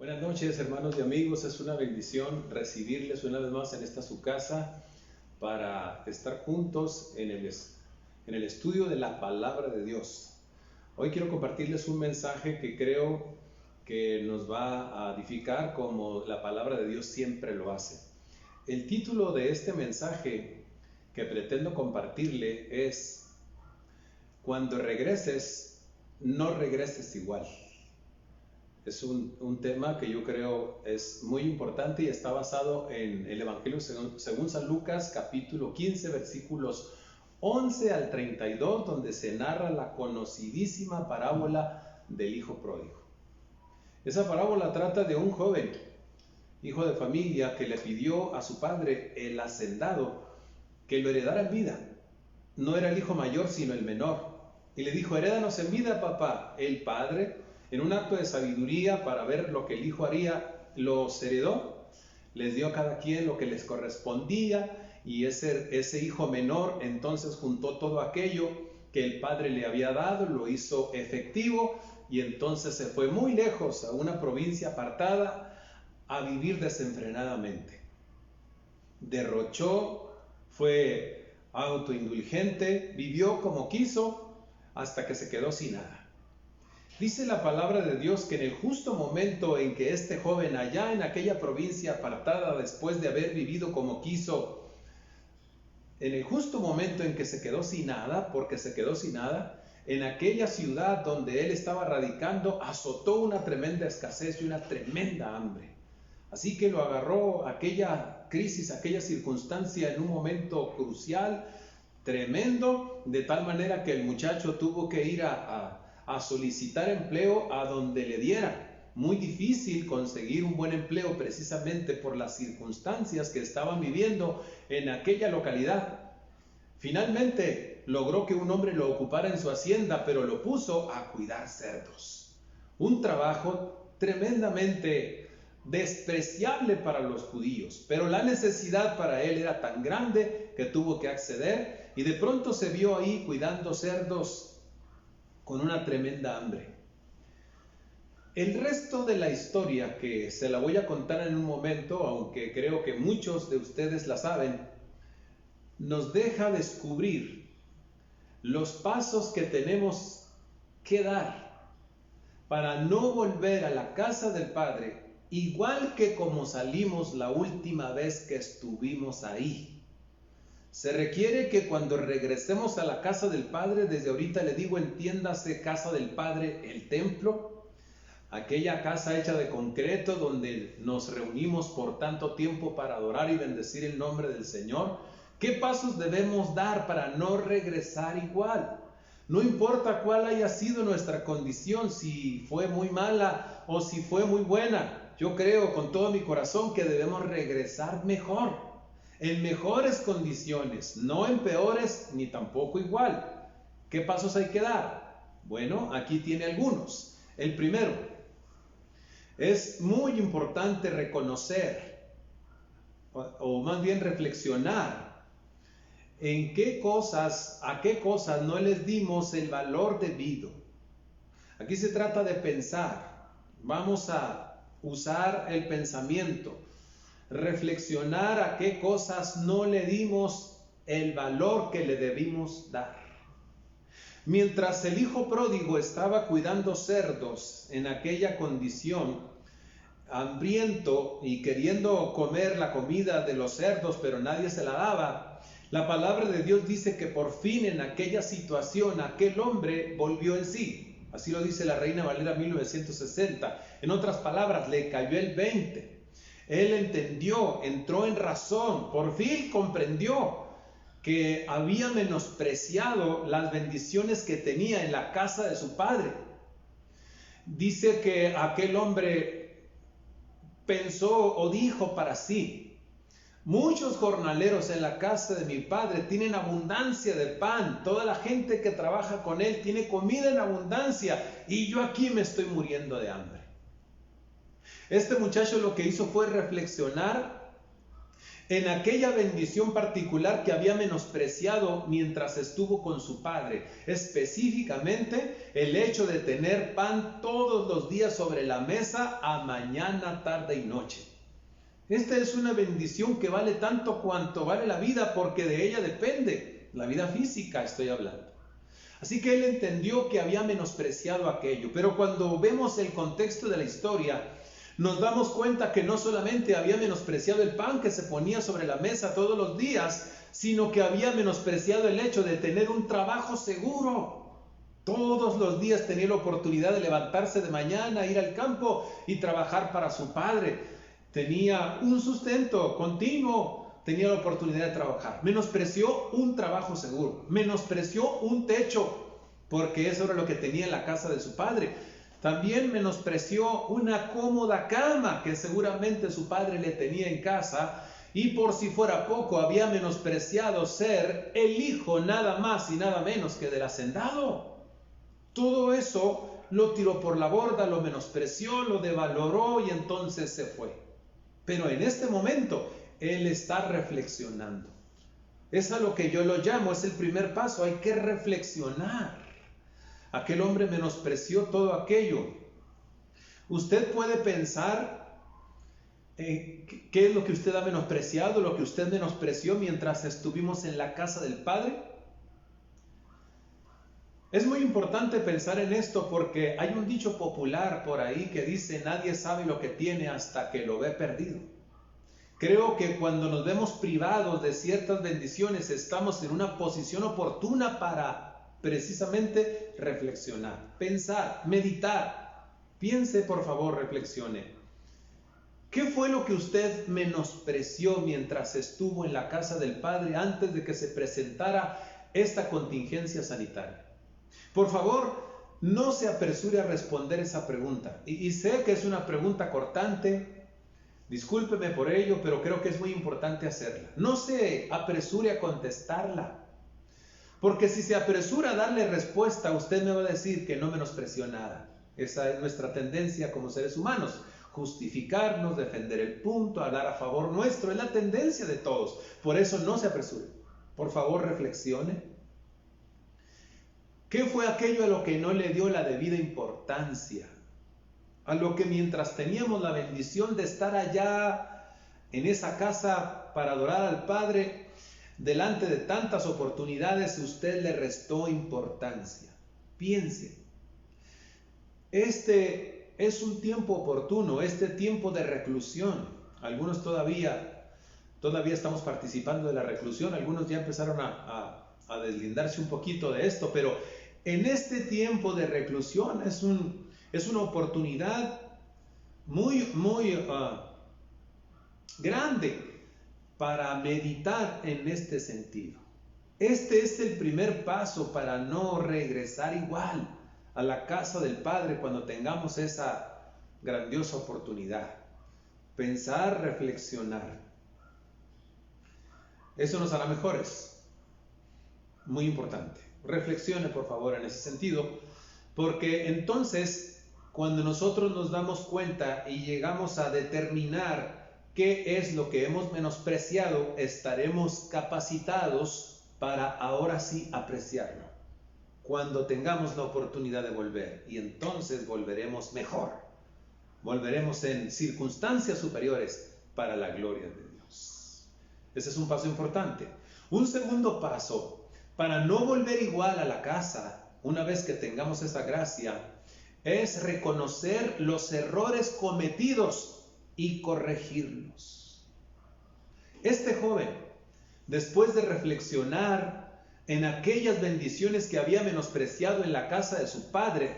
Buenas noches, hermanos y amigos. Es una bendición recibirles una vez más en esta su casa para estar juntos en el estudio de la palabra de Dios. Hoy quiero compartirles un mensaje que creo que nos va a edificar como la palabra de Dios siempre lo hace. El título de este mensaje que pretendo compartirle es: Cuando regreses, no regreses igual. Es un tema que yo creo es muy importante y está basado en el Evangelio según San Lucas, capítulo 15, versículos 11 al 32, donde se narra la conocidísima parábola del hijo pródigo. Esa parábola trata de un joven, hijo de familia, que le pidió a su padre, el hacendado, que lo heredara en vida. No era el hijo mayor, sino el menor. Y le dijo: herédanos en vida, papá. El padre, en un acto de sabiduría para ver lo que el hijo haría, los heredó, les dio a cada quien lo que les correspondía, y ese hijo menor entonces juntó todo aquello que el padre le había dado, lo hizo efectivo, y entonces se fue muy lejos a una provincia apartada a vivir desenfrenadamente. Derrochó, fue autoindulgente, vivió como quiso hasta que se quedó sin nada. Dice la palabra de Dios que en el justo momento en que este joven, allá en aquella provincia apartada, después de haber vivido como quiso, en el justo momento en que se quedó sin nada, porque se quedó sin nada, en aquella ciudad donde él estaba radicando, azotó una tremenda escasez y una tremenda hambre. Así que lo agarró aquella crisis, aquella circunstancia en un momento crucial, tremendo, de tal manera que el muchacho tuvo que ir a solicitar empleo a donde le dieran. Muy difícil conseguir un buen empleo precisamente por las circunstancias que estaban viviendo en aquella localidad. Finalmente logró que un hombre lo ocupara en su hacienda, pero lo puso a cuidar cerdos. Un trabajo tremendamente despreciable para los judíos, pero la necesidad para él era tan grande que tuvo que acceder, y de pronto se vio ahí cuidando cerdos con una tremenda hambre. El resto de la historia, que se la voy a contar en un momento, aunque creo que muchos de ustedes la saben, nos deja descubrir los pasos que tenemos que dar para no volver a la casa del Padre igual que como salimos la última vez que estuvimos ahí. Se requiere que cuando regresemos a la casa del Padre, desde ahorita le digo, entiéndase casa del Padre, el templo, aquella casa hecha de concreto donde nos reunimos por tanto tiempo para adorar y bendecir el nombre del Señor. ¿Qué pasos debemos dar para no regresar igual? No importa cuál haya sido nuestra condición, si fue muy mala o si fue muy buena. Yo creo con todo mi corazón que debemos regresar mejor, en mejores condiciones, no en peores ni tampoco igual. ¿Qué pasos hay que dar? Bueno, aquí tiene algunos. El primero, es muy importante reconocer, o más bien reflexionar, en qué cosas, a qué cosas no les dimos el valor debido. Aquí se trata de pensar. Vamos a usar el pensamiento, reflexionar a qué cosas no le dimos el valor que le debimos dar. Mientras el hijo pródigo estaba cuidando cerdos en aquella condición, hambriento y queriendo comer la comida de los cerdos, pero nadie se la daba, la palabra de Dios dice que por fin en aquella situación aquel hombre volvió en sí. Así lo dice la Reina Valera 1960. En otras palabras, le cayó el 20. Él entendió, entró en razón, por fin comprendió que había menospreciado las bendiciones que tenía en la casa de su padre. Dice que aquel hombre pensó o dijo para sí: muchos jornaleros en la casa de mi padre tienen abundancia de pan, toda la gente que trabaja con él tiene comida en abundancia, y yo aquí me estoy muriendo de hambre. Este muchacho lo que hizo fue reflexionar en aquella bendición particular que había menospreciado mientras estuvo con su padre, específicamente el hecho de tener pan todos los días sobre la mesa a mañana, tarde y noche. Esta es una bendición que vale tanto cuanto vale la vida, porque de ella depende, la vida física estoy hablando. Así que él entendió que había menospreciado aquello, pero cuando vemos el contexto de la historia, nos damos cuenta que no solamente había menospreciado el pan que se ponía sobre la mesa todos los días, sino que había menospreciado el hecho de tener un trabajo seguro. Todos los días tenía la oportunidad de levantarse de mañana, ir al campo y trabajar para su padre. Tenía un sustento continuo, tenía la oportunidad de trabajar. Menospreció un trabajo seguro, menospreció un techo, porque eso era lo que tenía en la casa de su padre. También menospreció una cómoda cama que seguramente su padre le tenía en casa, y por si fuera poco había menospreciado ser el hijo nada más y nada menos que del hacendado. Todo eso lo tiró por la borda, lo menospreció, lo devaloró y entonces se fue. Pero en este momento él está reflexionando. Es a lo que yo lo llamo, es el primer paso, hay que reflexionar. Aquel hombre menospreció todo aquello. Usted puede pensar qué es lo que usted ha menospreciado, lo que usted menospreció mientras estuvimos en la casa del Padre. Es muy importante pensar en esto porque hay un dicho popular por ahí que dice: nadie sabe lo que tiene hasta que lo ve perdido. Creo que cuando nos vemos privados de ciertas bendiciones, estamos en una posición oportuna para precisamente reflexionar, pensar, meditar. Piense, por favor, reflexione. ¿Qué fue lo que usted menospreció mientras estuvo en la casa del Padre antes de que se presentara esta contingencia sanitaria? Por favor, no se apresure a responder esa pregunta. Y sé que es una pregunta cortante, discúlpeme por ello, pero creo que es muy importante hacerla. No se apresure a contestarla. Porque si se apresura a darle respuesta, usted me va a decir que no menospreció nada. Esa es nuestra tendencia como seres humanos. Justificarnos, defender el punto, hablar a favor nuestro. Es la tendencia de todos. Por eso no se apresure. Por favor, reflexione. ¿Qué fue aquello a lo que no le dio la debida importancia? A lo que mientras teníamos la bendición de estar allá en esa casa para adorar al Padre, delante de tantas oportunidades, usted le restó importancia. Piense, este es un tiempo oportuno, este tiempo de reclusión. Algunos todavía estamos participando de la reclusión, algunos ya empezaron a deslindarse un poquito de esto, pero en este tiempo de reclusión es una oportunidad muy grande para meditar en este sentido. Este es el primer paso para no regresar igual a la casa del Padre cuando tengamos esa grandiosa oportunidad. Pensar, reflexionar. Eso nos hará mejores. Muy importante. Reflexione, por favor, en ese sentido, porque entonces, cuando nosotros nos damos cuenta y llegamos a determinar qué es lo que hemos menospreciado, estaremos capacitados para ahora sí apreciarlo, cuando tengamos la oportunidad de volver, y entonces volveremos mejor, volveremos en circunstancias superiores para la gloria de Dios. Ese es un paso importante. Un segundo paso, para no volver igual a la casa, una vez que tengamos esa gracia, es reconocer los errores cometidos y corregirlos. Este joven, después de reflexionar en aquellas bendiciones que había menospreciado en la casa de su padre,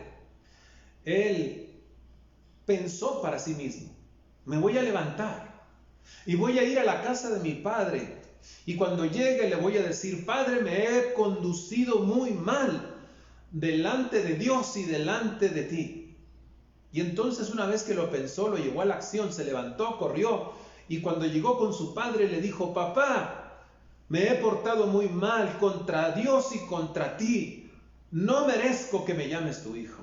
él pensó para sí mismo: me voy a levantar y voy a ir a la casa de mi padre, y cuando llegue le voy a decir: Padre, me he conducido muy mal delante de Dios y delante de ti. Y entonces, una vez que lo pensó, lo llevó a la acción, se levantó, corrió, y cuando llegó con su padre le dijo: papá, me he portado muy mal contra Dios y contra ti, no merezco que me llames tu hijo.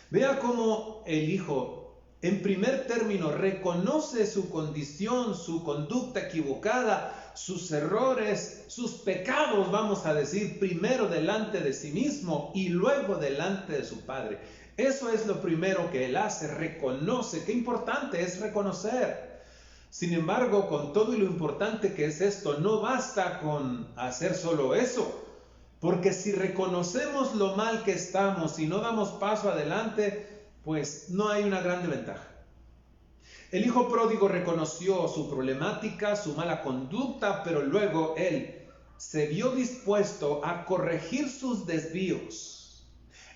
Vea cómo el hijo En primer término, reconoce su condición, su conducta equivocada, sus errores, sus pecados, vamos a decir, primero delante de sí mismo y luego delante de su Padre. Eso es lo primero que él hace, reconoce. Qué importante es reconocer. Sin embargo, con todo y lo importante que es esto, no basta con hacer solo eso. Porque si reconocemos lo mal que estamos y no damos paso adelante, pues no hay una grande ventaja. El hijo pródigo reconoció su problemática, su mala conducta, pero luego él se vio dispuesto a corregir sus desvíos.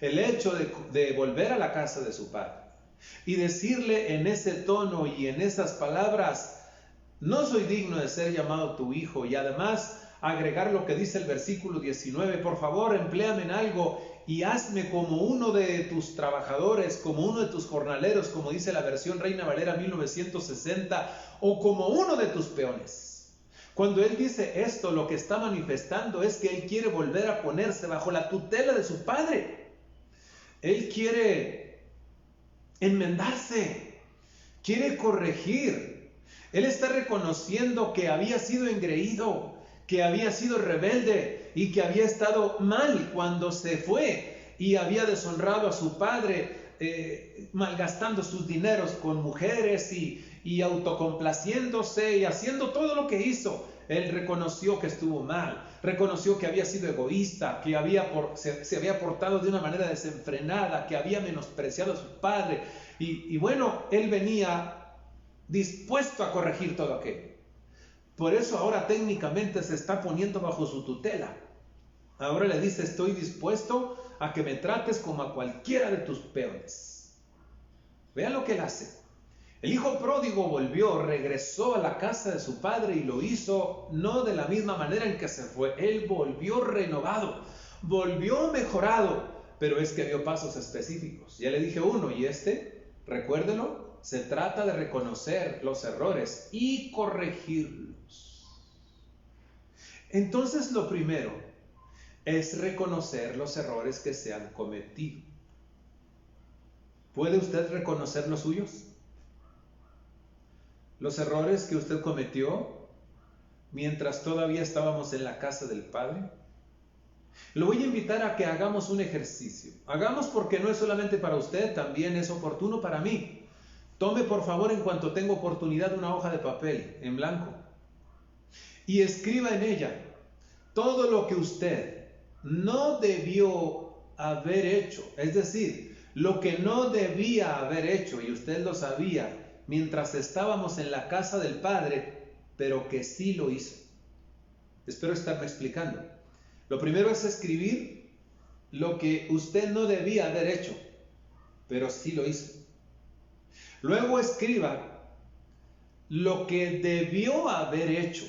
El hecho de volver a la casa de su padre y decirle en ese tono y en esas palabras: no soy digno de ser llamado tu hijo, y además agregar lo que dice el versículo 19, por favor, empléame en algo y hazme como uno de tus trabajadores, como uno de tus jornaleros, como dice la versión Reina Valera 1960, o como uno de tus peones. Cuando él dice esto, lo que está manifestando es que él quiere volver a ponerse bajo la tutela de su padre. Él quiere enmendarse, quiere corregir. Él está reconociendo que había sido engreído, que había sido rebelde y que había estado mal cuando se fue y había deshonrado a su padre, malgastando sus dineros con mujeres y autocomplaciéndose y haciendo todo lo que hizo. Él reconoció que estuvo mal, reconoció que había sido egoísta, que se había portado de una manera desenfrenada, que había menospreciado a su padre. Y bueno, él venía dispuesto a corregir todo aquello. Por eso ahora técnicamente se está poniendo bajo su tutela. Ahora le dice: estoy dispuesto a que me trates como a cualquiera de tus peones. Vean lo que él hace. El hijo pródigo regresó a la casa de su padre y lo hizo no de la misma manera en que se fue. Él volvió renovado, volvió mejorado, pero es que dio pasos específicos. Ya le dije uno, y recuérdelo, se trata de reconocer los errores y corregirlos. Entonces, lo primero es reconocer los errores que se han cometido. ¿Puede usted reconocer los suyos? Los errores que usted cometió mientras todavía estábamos en la casa del Padre. Lo voy a invitar a que hagamos un ejercicio. Hagamos, porque no es solamente para usted, también es oportuno para mí. Tome por favor, en cuanto tenga oportunidad, una hoja de papel en blanco y escriba en ella todo lo que usted no debió haber hecho, es decir, lo que no debía haber hecho y usted lo sabía mientras estábamos en la casa del Padre, pero que sí lo hizo. Espero estarme explicando. Lo primero es escribir lo que usted no debía haber hecho, pero sí lo hizo. Luego escriba lo que debió haber hecho,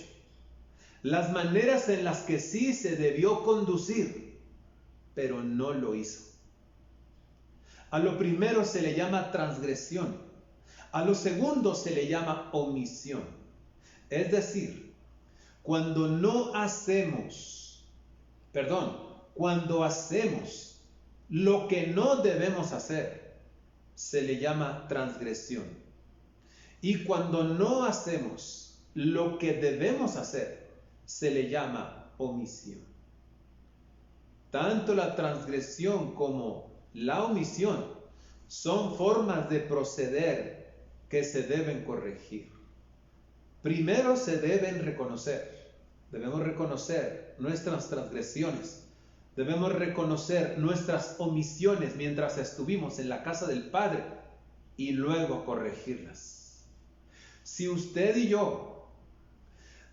las maneras en las que sí se debió conducir, pero no lo hizo. A lo primero se le llama transgresión. A lo segundo se le llama omisión. Es decir, cuando hacemos lo que no debemos hacer, se le llama transgresión. Y cuando no hacemos lo que debemos hacer, se le llama omisión. Tanto la transgresión como la omisión son formas de proceder que se deben corregir. Primero se deben reconocer. Debemos reconocer nuestras transgresiones. Debemos reconocer nuestras omisiones mientras estuvimos en la casa del Padre y luego corregirlas. Si usted y yo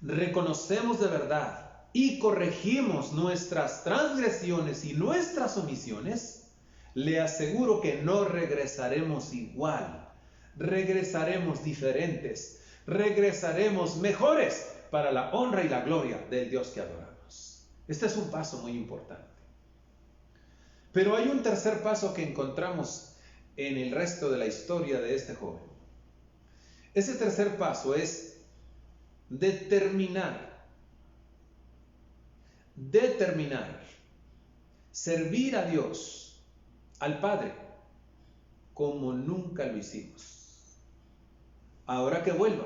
reconocemos de verdad y corregimos nuestras transgresiones y nuestras omisiones, le aseguro que no regresaremos igual, regresaremos diferentes, regresaremos mejores para la honra y la gloria del Dios que adoramos. Este es un paso muy importante. Pero hay un tercer paso que encontramos en el resto de la historia de este joven. Ese tercer paso es determinar servir a Dios, al Padre, como nunca lo hicimos. ahora que vuelva,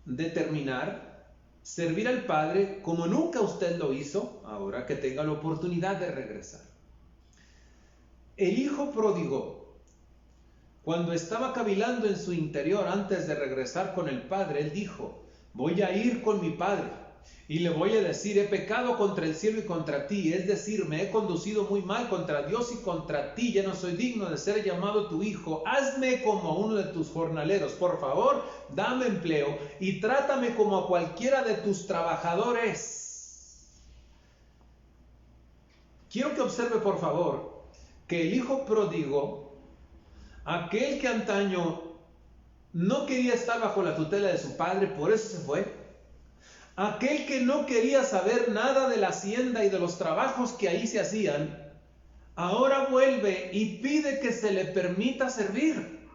determinar servir al Padre como nunca usted lo hizo, ahora que tenga la oportunidad de regresar. El hijo pródigo, cuando estaba cavilando en su interior antes de regresar con el Padre, él dijo: voy a ir con mi Padre y le voy a decir, he pecado contra el cielo y contra ti, es decir, me he conducido muy mal contra Dios y contra ti, ya no soy digno de ser llamado tu hijo, hazme como uno de tus jornaleros, por favor, dame empleo y trátame como a cualquiera de tus trabajadores. Quiero que observe, por favor, que el hijo pródigo, aquel que antaño no quería estar bajo la tutela de su padre, por eso se fue. Aquel que no quería saber nada de la hacienda y de los trabajos que ahí se hacían, ahora vuelve y pide que se le permita servir.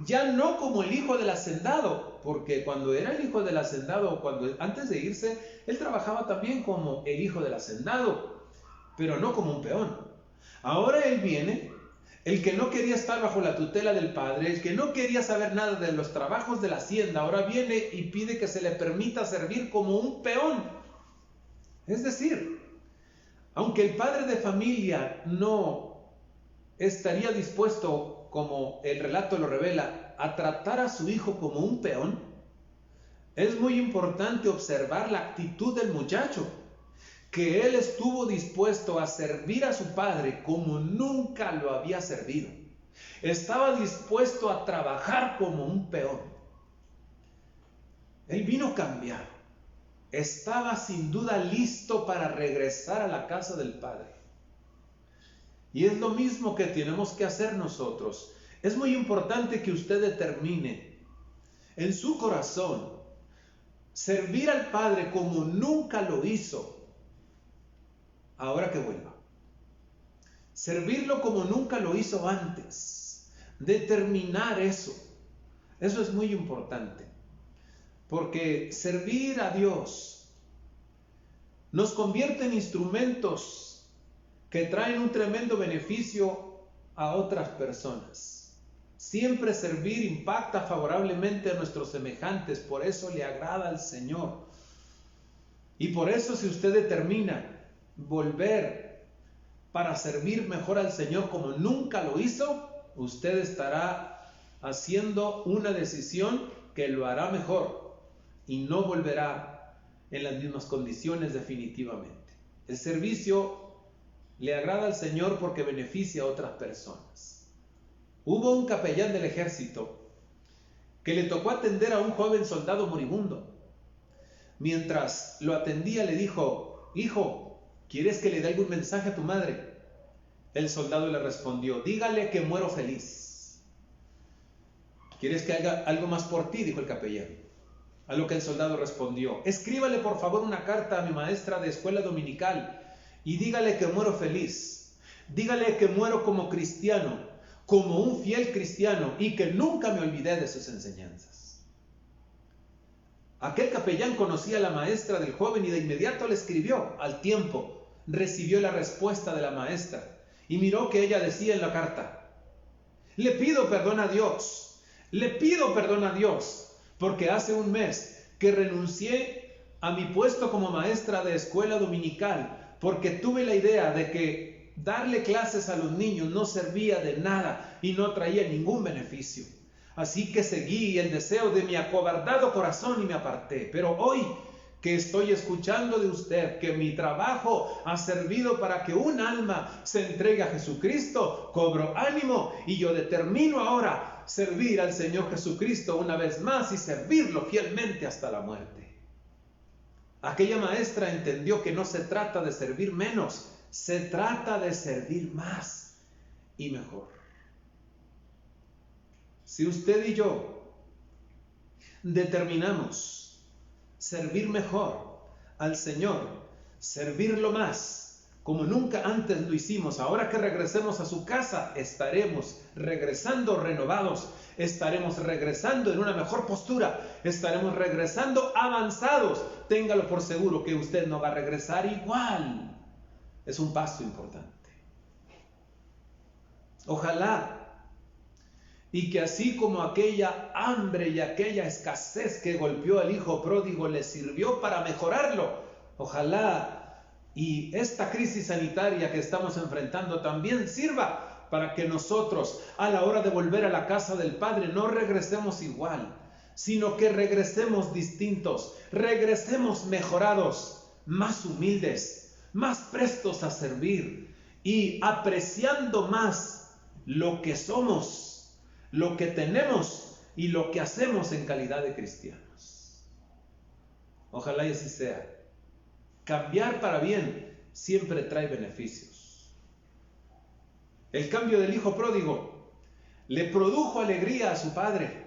Ya no como el hijo del hacendado, porque cuando era el hijo del hacendado, antes de irse, él trabajaba también como el hijo del hacendado, pero no como un peón. Ahora él viene, el que no quería estar bajo la tutela del padre, el que no quería saber nada de los trabajos de la hacienda, ahora viene y pide que se le permita servir como un peón. Es decir, aunque el padre de familia no estaría dispuesto, como el relato lo revela, a tratar a su hijo como un peón, es muy importante observar la actitud del muchacho, que él estuvo dispuesto a servir a su padre como nunca lo había servido. Estaba dispuesto a trabajar como un peón. Él vino cambiado. Estaba sin duda listo para regresar a la casa del Padre. Y es lo mismo que tenemos que hacer nosotros. Es muy importante que usted determine en su corazón servir al Padre como nunca lo hizo, ahora que vuelva. Servirlo como nunca lo hizo antes. Determinar eso. Eso es muy importante. Porque servir a Dios nos convierte en instrumentos que traen un tremendo beneficio a otras personas. Siempre servir impacta favorablemente a nuestros semejantes. Por eso le agrada al Señor. Y por eso, si usted determina volver para servir mejor al Señor como nunca lo hizo, usted estará haciendo una decisión que lo hará mejor y no volverá en las mismas condiciones definitivamente. El servicio le agrada al Señor porque beneficia a otras personas. Hubo un capellán del ejército que le tocó atender a un joven soldado moribundo. Mientras lo atendía le dijo: hijo, ¿quieres que le dé algún mensaje a tu madre? El soldado le respondió: dígale que muero feliz. ¿Quieres que haga algo más por ti?, dijo el capellán. A lo que el soldado respondió: escríbale por favor una carta a mi maestra de escuela dominical y dígale que muero feliz. Dígale que muero como cristiano, como un fiel cristiano, y que nunca me olvidé de sus enseñanzas. Aquel capellán conocía a la maestra del joven y de inmediato le escribió. Al tiempo recibió la respuesta de la maestra y miró que ella decía en la carta: le pido perdón a Dios, porque hace un mes que renuncié a mi puesto como maestra de escuela dominical, porque tuve la idea de que darle clases a los niños no servía de nada y no traía ningún beneficio. Así que seguí el deseo de mi acobardado corazón y me aparté. Pero hoy que estoy escuchando de usted que mi trabajo ha servido para que un alma se entregue a Jesucristo, cobro ánimo y yo determino ahora servir al Señor Jesucristo una vez más y servirlo fielmente hasta la muerte. Aquella maestra entendió que no se trata de servir menos, se trata de servir más y mejor. Si usted y yo determinamos servir mejor al Señor, servirlo más, como nunca antes lo hicimos, ahora que regresemos a su casa, estaremos regresando renovados, estaremos regresando en una mejor postura, estaremos regresando avanzados. Téngalo por seguro que usted no va a regresar igual. Es un paso importante. Ojalá y que así como aquella hambre y aquella escasez que golpeó al hijo pródigo le sirvió para mejorarlo, ojalá y esta crisis sanitaria que estamos enfrentando también sirva para que nosotros a la hora de volver a la casa del Padre no regresemos igual, sino que regresemos distintos, regresemos mejorados, más humildes, más prestos a servir y apreciando más lo que somos, lo que tenemos y lo que hacemos en calidad de cristianos. Ojalá y así sea. Cambiar para bien siempre trae beneficios. El cambio del hijo pródigo le produjo alegría a su padre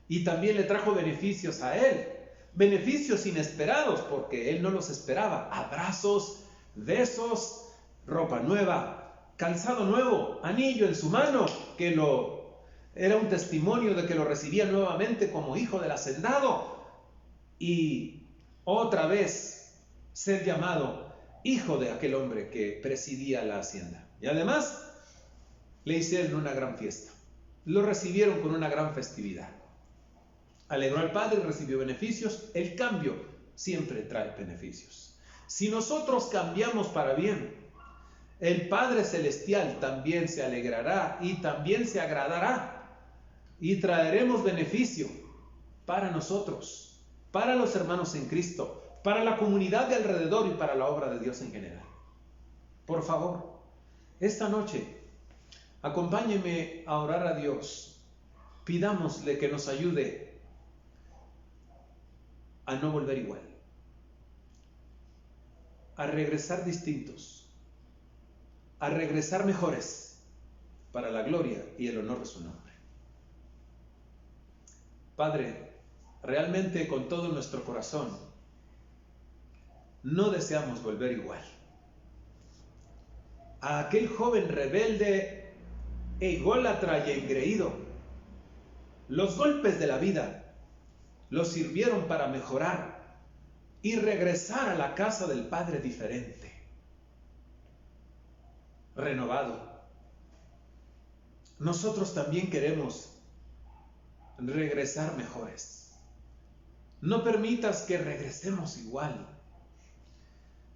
y también le trajo beneficios a él. Beneficios inesperados porque él no los esperaba. Abrazos, besos, ropa nueva, calzado nuevo, anillo en su mano, que era un testimonio de que lo recibía nuevamente como hijo del hacendado. Y otra vez ser llamado hijo de aquel hombre que presidía la hacienda. Y además le hicieron una gran fiesta. Lo recibieron con una gran festividad. Alegró al Padre y recibió beneficios. El cambio siempre trae beneficios. Si nosotros cambiamos para bien, el Padre Celestial también se alegrará y también se agradará y traeremos beneficio para nosotros, para los hermanos en Cristo, para la comunidad de alrededor y para la obra de Dios en general. Por favor, esta noche, acompáñeme a orar a Dios. Pidámosle que nos ayude a no volver igual, a regresar distintos, a regresar mejores para la gloria y el honor de su nombre. Padre, realmente con todo nuestro corazón, no deseamos volver igual. A aquel joven rebelde, ególatra y engreído, los golpes de la vida lo sirvieron para mejorar y regresar a la casa del Padre diferente, renovado. Nosotros también queremos regresar mejores. No permitas que regresemos igual.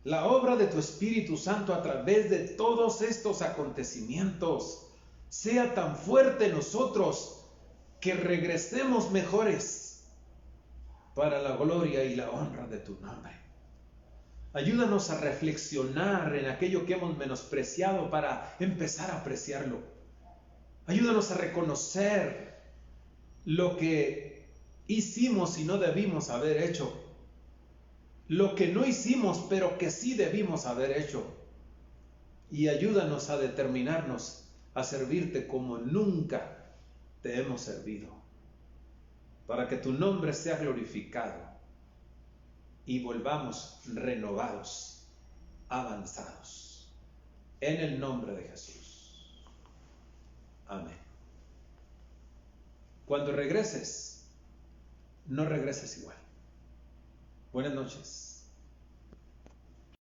La obra de tu Espíritu Santo a través de todos estos acontecimientos sea tan fuerte en nosotros que regresemos mejores para la gloria y la honra de tu nombre. Ayúdanos a reflexionar en aquello que hemos menospreciado para empezar a apreciarlo. Ayúdanos a reconocer lo que hicimos y no debimos haber hecho. Lo que no hicimos, pero que sí debimos haber hecho. Y ayúdanos a determinarnos a servirte como nunca te hemos servido, para que tu nombre sea glorificado y volvamos renovados, avanzados. En el nombre de Jesús. Amén. Cuando regreses, no regreses igual. Buenas noches.